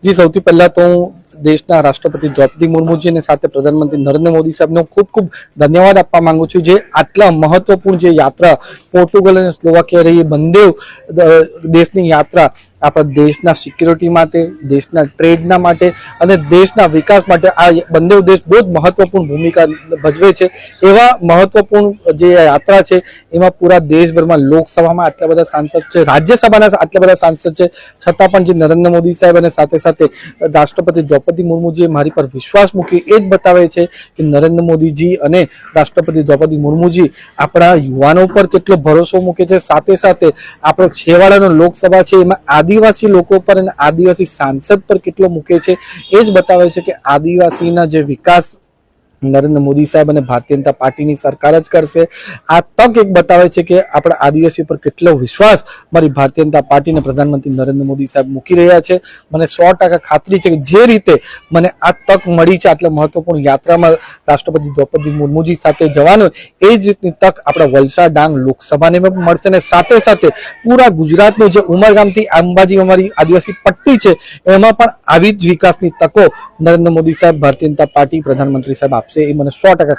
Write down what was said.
जी સૌથી પહેલા તો હું દેશના રાષ્ટ્રપતિ દ્રૌપદી મુર્મુજી અને સાથે પ્રધાનમંત્રી નરેન્દ્ર મોદી સાહેબનો ખૂબ ખૂબ ધન્યવાદ આપવા માંગુ છું, જે આટલા મહત્વપૂર્ણ જે યાત્રા પોર્ટુગલ અને સ્લોવાકિયા રહી બંને દેશની યાત્રા આપણા દેશના સિક્યુરિટી માટે, દેશના ટ્રેડના માટે અને દેશના વિકાસ માટે આ બંને દેશ બહુ જ મહત્વપૂર્ણ ભૂમિકા ભજવે છે। એવા મહત્વપૂર્ણ જે યાત્રા છે એમાં પૂરા દેશભરમાં લોકસભામાં આટલા બધા સાંસદ છે, રાજ્યસભાના આટલા બધા સાંસદ છે, છતાં પણ જે નરેન્દ્ર મોદી સાહેબ અને સાથે સાથે રાષ્ટ્રપતિ દ્રૌપદી મુર્મુજીએ મારી પર વિશ્વાસ મૂક્યો એ જ બતાવે છે કે નરેન્દ્ર મોદીજી અને રાષ્ટ્રપતિ દ્રૌપદી મુર્મુજી આપણા યુવાનો પર કેટલો ભરોસો મૂકે છે, સાથે સાથે આપણો છેવાડાનો લોકસભા છે એમાં આદિવાસી લોકો પર અને આદિવાસી સાંસદ પર કેટલો મૂકે છે એ જ બતાવે છે કે આદિવાસીના જે વિકાસ નરેન્દ્ર મોદી સાહેબ અને ભારતીય જનતા પાર્ટીની સરકાર જ કરશે। આ તક એક બતાવે છે કે આપણા આદિવાસી પર કેટલો વિશ્વાસ મારી ભારતીય જનતા પાર્ટી અને પ્રધાનમંત્રી નરેન્દ્ર મોદી સાહેબ મૂકી રહ્યા છે। મને 100% ખાતરી છે કે જે રીતે મને આ તક મળી છે આટલા મહત્વપૂર્ણ યાત્રામાં રાષ્ટ્રપતિ દ્રૌપદી મુર્મુજી સાથે જવાનો, એ જ રીતની તક આપણા વલસાડ ડાંગ લોકસભાને પણ મળશે અને સાથે સાથે પૂરા ગુજરાતનું જે ઉમરગામથી અંબાજી અમારી આદિવાસી પટ્ટી છે એમાં પણ આવી જ વિકાસની તકો નરેન્દ્ર મોદી સાહેબ, ભારતીય જનતા પાર્ટી, પ્રધાનમંત્રી સાહેબ આપશે, એ મને 100%